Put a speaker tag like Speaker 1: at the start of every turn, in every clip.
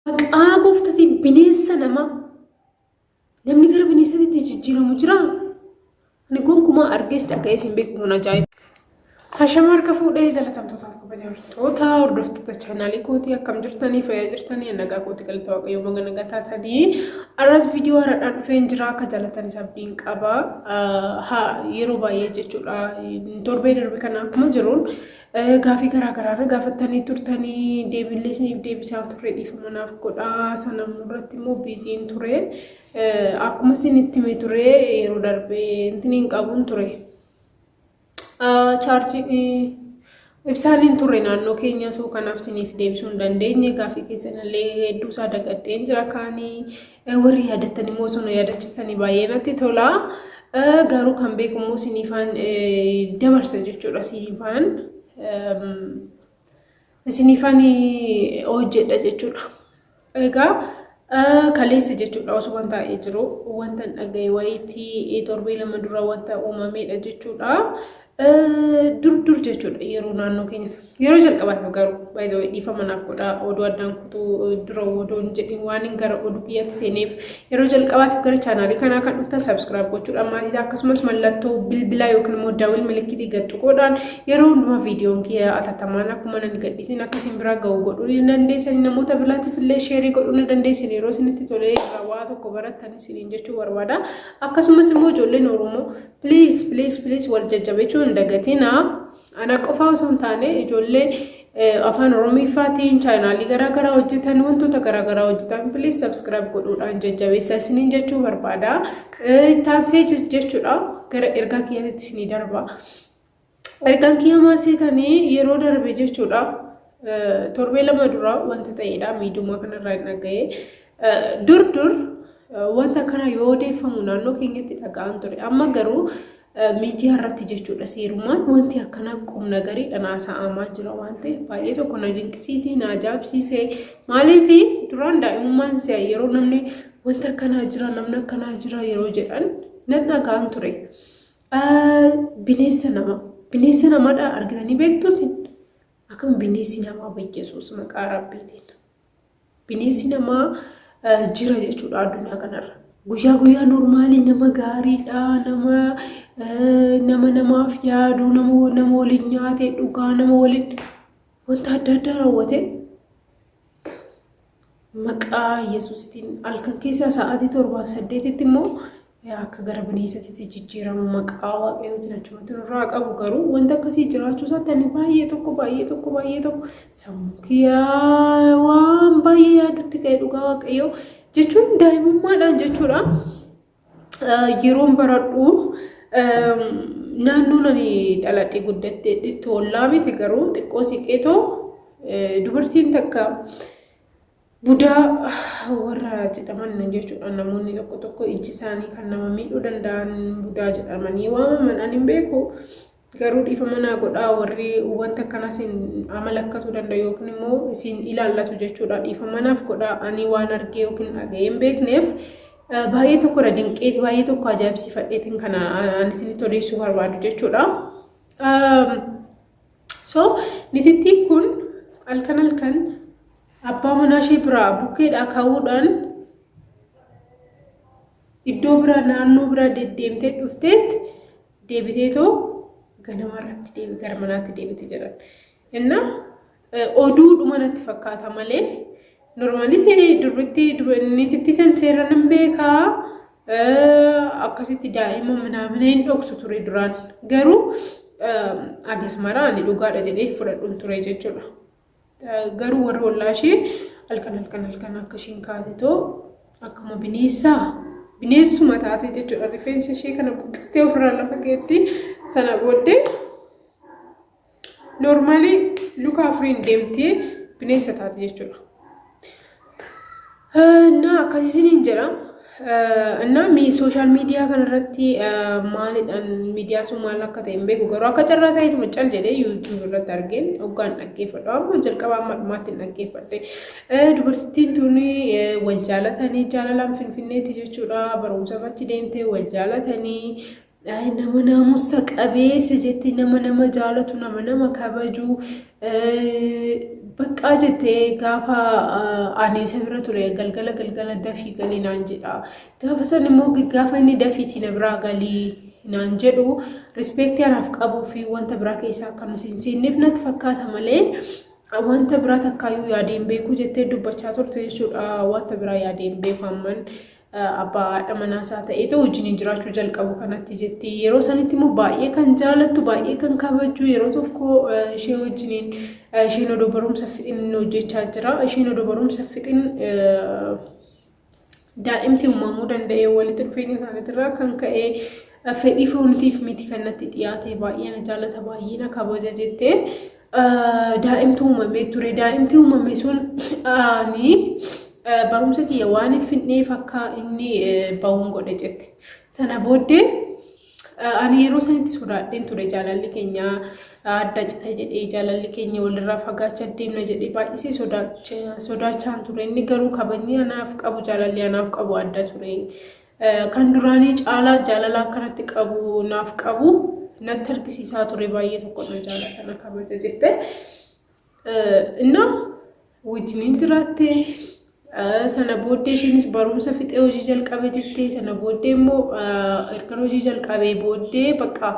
Speaker 1: Maqaa gooftaatiin bineensa namaa namni gara bineensaatti jijjiiramu jira. Ani gonkumaa argees dhaga'ees hin beeku kun ajaa'iba. Hashama harka fuudhee jalatamtootaaf kabajamtoota hordoftoota chaanaalii kootii akkam jirtanii fayyaa jirtanii nagaa kootii galata waaqayyoo baga nagaa taatanii arras viidiyoo haaraadhaan dhufeen jira akka jalatanii sabbiin qaba yeroo baay'ee jechuudha torbee darbe kana akkuma jiruun gaafii garaagaraa gaafattanii turtanii deebiillee isiniif deebisaan turre dhiifamanaaf godhaa sana irratti immoo biisiin ture akkuma isinitti himee ture yeroo darbee intiniin qabuun ture. Charging ibsaanin turre naannoo keenya soo kanaaf isiniif deebisuu hin dandeenye gaafii keessanillee hedduu isaa dagadheen jira kaanii warri yaadattanii immoo osoo yaadachiisanii baay'ee natti tola garuu kan beeku immoo isiniifaan dabarsa jechuudha isiniifaan hojjedha jechuudha. Egaa kaleessa jechuudha osoo wanta ta'ee jiru wanta dhaga'e wayitii torbee lama dura wanta uumameedha jechuudha. Dur jechuudha yeroo naannoo keenya yeroo jalqabaaf garuu baay'ee dhiifamanaaf godha oduu addaan kutuu dura oduun jedhin waan gara oduu biyyatti seeneef yeroo jalqabaaf gara chaanaalii kanaa kan dhuftan subscribe gochuudha maatii akkasumas mallattoo bilbilaa yookiin immoo daawil milikitii gaddu godhaan yeroo hundumaa viidiyoon kiyya atattamaan akkuma nan gadhiisin akkasiin biraa ga'u godhuu ni dandeessanii namoota bilaatiif illee sheerii godhuu ni dandeessanii yeroo isinitti tolee waa tokko barattanii isiniin jechuu barbaada akkasumas immoo ijoolleen Oromoo please wal jajjabeechuu dagatina ana qofa osoo hin taane ijoollee afaan Oromiifaatiin chaanaalii garaagaraa hojjetan wantoota garaagaraa hojjetan please subscribe godhuudhaan jajjabeessaa isiniin jechuu barbaada. Taansee jechuudha gara ergaa kiyyaatti isinii darba. Ergaan kiyya maal seetanii yeroo darbe jechuudha torbee lama dura wanta ta'eedha miidhuma kanarraa hin dhaga'e dur wanta kana yoo odeeffamu naannoo keenyatti dhaga'an ture amma garuu miidiyaa irratti jechuudha seerumaan wanti akkana qomna garii dhanaasaa'amaa jira waan ta'eef baay'ee tokko na dinqisiisee na ajaa'ibsiisee maaliif duraan daa'imummaan isaa yeroo namni wanta akkanaa jira namni akkanaa jira yeroo jedhan nan dhaga'an ture. Bineensa namaadha argitanii beektus akkam bineensi namaa Yesuus maqaa rabbiitiin bineensi namaa jira jechuudha addunyaa kanarra. Guyyaa normaalii nama gaariidha nama namaaf yaadu nama waliin nyaatee dhugaa nama waliin wanta adda addaa raawwate maqaa Yesuusitiin halkan keessa sa'aatii 7-8tti immoo akka gara bineensaatti jijjiiramu maqaa waaqayyootiin achumatti nurraa qabu garuu wanta akkasii jiraachuu isaatti ani baay'ee tokko sammuu kiyyaa waan baay'ee yaadutti ka'e dhugaa waaqayyoo jechuun daa'imummaadhaan jechuudha yeroon baradhu naannoon ani dhaladhee guddatte itti ollaa miti garuu xiqqoo siqeetoo dubartiin takka budaa warra jedhaman jechuudha namoonni tokko iji isaanii kan nama miidhuu danda'an budaa jedhamanii waamaman ani hin beeku garuu dhiifamana godhaa warri wanta akkanas amala akkatu danda'u yookiin immoo isin ilaallatu jechuudha dhiifamanaaf godhaa ani waan argee yookiin dhaga'ee hin beekneef baay'ee tokko na dinqeeti baay'ee tokko ajaa'ibsiifadheetiin kana ani isinitti odeessuu barbaadu jechuudha. So nitittiin kun halkan abbaa manaa ishee biraa bukkeedhaa ka'uudhaan iddoo biraa naannoo biraa deddeemtee dhufteetti deebiteetoo ganamarratti gara manaatti deebite jedhan. Inna oduu dhumanatti fakkaata malee normaalii durbitti seera nan beekaa akkasitti daa'ima mana hin dhoksu ture duraan garuu agas maraa ani dhugaadha jedhee fudhadhuun ture jechuudha. Garuu warri ollaashee halkan akka ishiin kaatetoo akkuma bineensuma taate jechuudha rifeensa ishee kana buqqistee ofirraa lafa geetti sana booddee normaalii luka afuriin deemtee bineensa taate jechuudha. Na akkasiin jira እና ሶሻል ሚዲያ ከነረቲ ማሊዳን ሚዲያ ሱማላ ከታይም ቤኩ ገሩ አከጨራ ታይቱ መጫል ጀደ ዩቲዩብ ረት አርገን ኦጋን አቀፈዶ አሞ ጀልቀባ ማጥማት ነቀፈደ ዱበርቲን ቱኒ ወልጃለተኒ ጃላላም ፍንፍኔት ጀቹዳ በሩምሰፋች ደምቴ ወልጃለተኒ አይ ነመና ሙሰቀቤ ሰጀቲ ነመና ጃለቱ ነመና ከበጁ Bakka jettee gaafa ani isa bira ture galgala dafii galii naan jedha. Gaafa san immoo gaafa inni dafiitii na biraa galii naan jedhu rispeektii anaaf qabuu fi wanta biraa keessaa akka nuti hin seenneef natti fakkaata malee wanta biraa takkaayyuu yaadeen beeku jettee dubbachaa turte jechuudha. Wanta biraa yaadeen beeku amman abbaa haadha manaasaa ta'eetu wajjin jiraachuu jalqabu kanatti jetti. Yeroo sanitti immoo baay'ee kan jaalattu baay'ee kan kabajju yeroo tokko ishee wajjiniin isheen odoo barumsa fixin hojjechaa jira. Isheen odoo barumsa fixin daa'imti uumamuu danda'e walitti dhufeenya isaaniitirraa kan ka'e fedhii foonitiif miti kan natti dhiyaate baay'ee na jaalata baay'ee na kabaja jettee daa'imti uumamee ture. Daa'imti uumame sun ani barumsa kiyya waan finneef akka inni ba'uun godhe jette. Sana booddee ani yeroo sanitti sodaadheen ture jaalalli keenya adda cita jedhee jaalalli keenya walirraa fagaachaa deemna jedhee baay'isee sodaachaan ture. Inni garuu kabajni anaaf qabu jaalalli anaaf qabu adda ture. Kan duraanii caalaa jaalala akkanatti qabu naaf qabu natti argisiisaa ture baay'ee tokko na jaalata na kabaja jette. Inna wajjiniin jiraatte sana booddee isheenis barumsa fixee hojii jalqabe jettee sana booddee immoo erga hojii jalqabee booddee bakka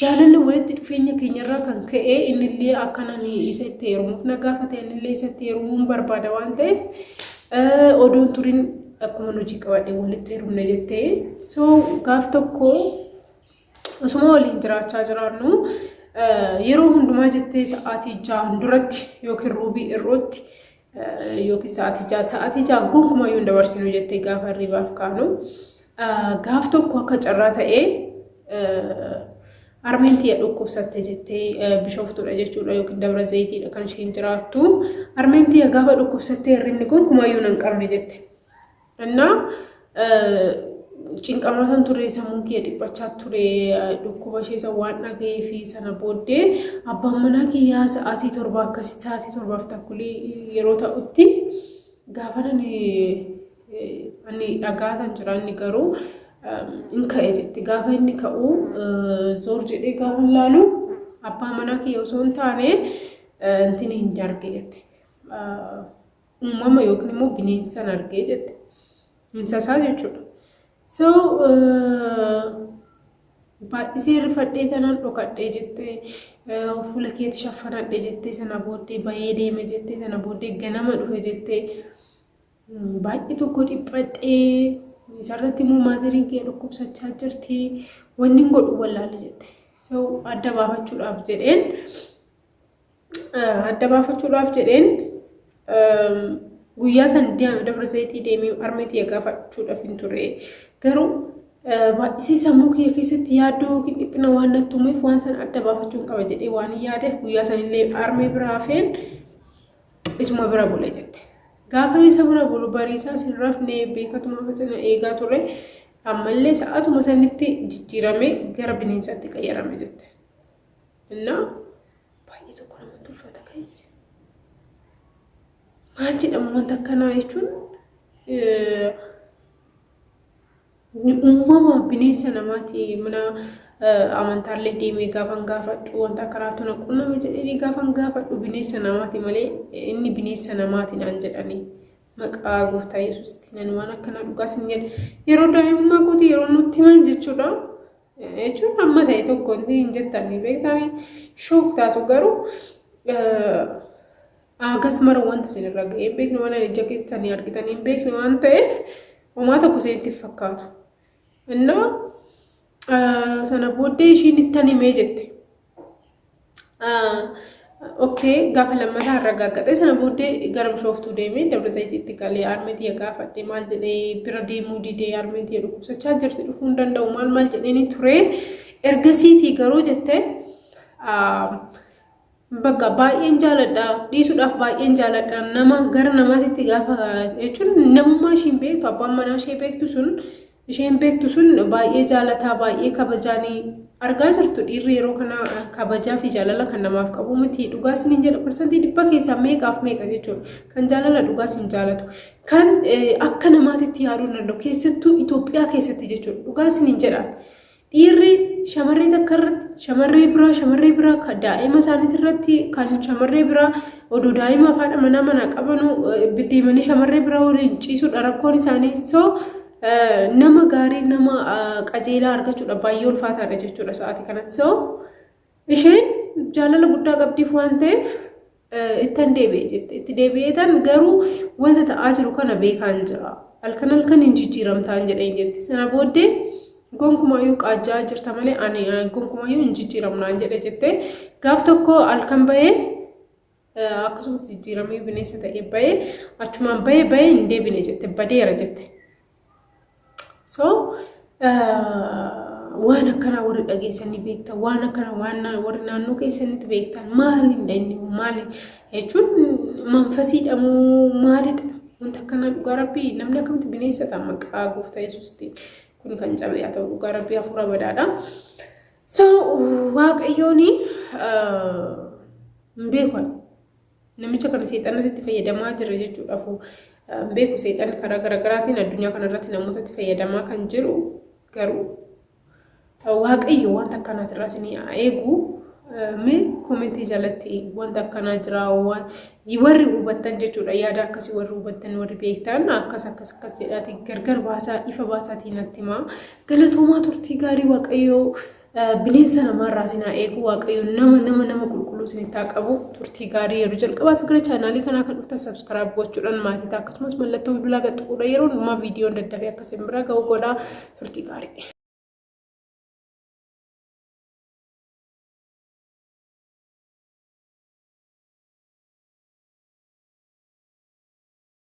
Speaker 1: jaalalli walitti dhufeenya keenyarraa kan ka'e innillee akkanaan isa itti heerumuuf na gaafate innillee isa itti heerumuun barbaada waan ta'eef odoon turiin akkuma hojii qabadhee walitti heerumna jettee. So gaaf tokko osuma waliin jiraachaa jiraannu yeroo hundumaa jettee sa'aatii 6 duratti yookiin ruubii irrootti yookiin sa'aatii 6 gonkumaa yoo dabarsinu jettee gaafa hirribaaf kaanu gaaf tokko akka carraa ta'ee armeentii dhukkubsatte jettee bishooftuudha jechuudha yookiin dabra zayitiidha kan isheen jiraattu. Armeentii gaafa dhukkubsattee hirribni gonkumaa yoo nan qabne jette. Innaa cinqamatan ture sammuu kiyya dhiphachaa ture dhukkuba ishee isa waan dhaga'ee fi sana booddee abbaan manaa kiyyaa sa'aatii 7 akkasitti sa'aatii 7:30 yeroo ta'utti gaafa ani dhagaatan jira inni garuu in ka'e jetti. Gaafa inni ka'u zoor jedhee gaafa laalu abbaan manaa kiyya osoo hin taane intini hin arge jette. Uumama yookiin immoo bineensa argee jette. Insasaa jechuudha. So baay'isee rifadhee tanaan dhokadhee jettee fuula keetti shaffanadhee jettee sana booddee baay'ee deeme jettee sana booddee ganama dhufe jettee baay'ee tokko dhiphadhee isarratti immoo maaziriin kee dhukkubsachaa jirti wanni godhu wallaalle jette. So adda baafachuudhaaf jedheen guyyaa san dabra zayitii deemee armeetii gaafachuudhaaf hin ture. Garuu baay'isee sammuu kiyya keessatti yaaddoo yookiin dhiphina waan natti uumeef waan san adda baafachuun qaba jedhee waan yaadeef guyyaa sanillee armee bira hafeen isuma bira bule jette. Gaafa isa bira bulu bariisaa sirraafnee beekatuma sana eegaa ture ammallee sa'aatuma sanitti jijjiiramee gara bineensaatti qayyarame jette. Innaa baay'ee tokko nama tulfata keessi. Maal jedhamu wanta akkanaa jechuun uumama bineensa namaati. Mana amantaallee deemee gaafan gaafadhu wanta karaatu na qunname jedhanii gaafan gaafadhu bineensa namaati malee inni bineensa namaati naan jedhanii maqaa gooftaa Yesuusitti nan waan akkana dhugaas hin jedhe. Yeroo daa'imummaa kooti yeroo nutti himan jechuudha. Jechuun amma ta'e tokko hin jettanii beektanii shook taatu garuu agas mara wanta sinirra ga'ee beekne waan ija keessanii argitanii beekne waan ta'eef homaa tokko isinitti fakkaatu. Innaa sana booddee ishiin ittan himee jette. Okay gaafa lammataa arragaaggatee sana booddee gara bishooftuu deemee dabra zayitiitti galee armeetii gaafadhe maal jedhee bira deemuu didee armeetii dhukkubsachaa jirti dhufuu hin danda'u maal jedheeni ture. Ergasiitii garuu jette bakka baay'een jaaladha dhiisuudhaaf baay'een jaaladha nama gara namaatitti gaafa jechuun namummaa isheen beektu abbaan manaa ishee beektu sun baay'ee jaalataa baay'ee kabajaanii argaa jirtu. Dhiirri yeroo kana kabajaa fi jaalala kan namaaf qabu miti. Dhugaas hin jedhu parsantii 100 keessaa meeqaaf meeqa jechuudha. Kan jaalala dhugaas hin jaalatu kan akka namaatitti yaaduu danda'u keessattuu Itoophiyaa keessatti jechuudha. Dhugaas hin jedha dhiirri shamarree takka irratti shamarree biraa daa'ima isaaniitii irratti kan shamarree biraa oduu daa'ima afaan mana qabanu deemanii shamarree biraa waliin ciisuudha rakkoon isaanii so nama gaarii nama qajeelaa argachuudha baay'ee ulfaataadha jechuudha sa'aatii kanatti so isheen jaalala guddaa qabdiif waan ta'eef ittan deebi'ee jette itti deebi'eetan garuu wanta ta'aa jiru kana beekaan jira halkan hin jijjiiramtaan jedheen jette sana booddee gonkumayyuu qaajaa jirta malee ani gonkumayyuu hin jijjiiramnaan jedhe jette gaaf tokko halkan bahee akkasumas jijjiiramee bineensa ta'e bahee achumaan bahee hin deebine jette badeera jette so waan akkana warri dhageessanii beektan waan akkana waan warri naannoo keessanitti beektan maaliin dhanni maaliin jechuun manfasiidha maalidha wanta akkana dhugaa rabbii namni akkamitti bineensa ta'a maqaa gooftaa Yesuusitti kun kan cabee haa ta'u dhugaa rabbii hafuura badaadha so waaqayyooni beekan namicha kana seexanatti fayyadamaa jira jechuudhaaf beeku seexan karaa garaagaraatiin addunyaa kanarratti namootatti fayyadamaa kan jiru garuu waaqayyo wanta akkanaati irraa isin eegu mee koomentii jalatti wanta akkanaa jira warri hubattan jechuudha yaada akkasii warri hubattan warri beektan akkas jedhaati gargar baasaa ifa baasaatiin natti himaa galatoomaa turtii gaarii waaqayyo bineensa namarraa isin eegu waaqayyo nama qulqulluu isinitti haa qabu turtii gaarii yeroo jalqabaatu gara chaanaalii kanaa kan dhuftan subscribe gochuudhaan maatii akkasumas mallattoo bilbilaa gad tuquudha yeroo amma viidiyoon dadhabee akkasiin bira ga'u godhaa turtii gaarii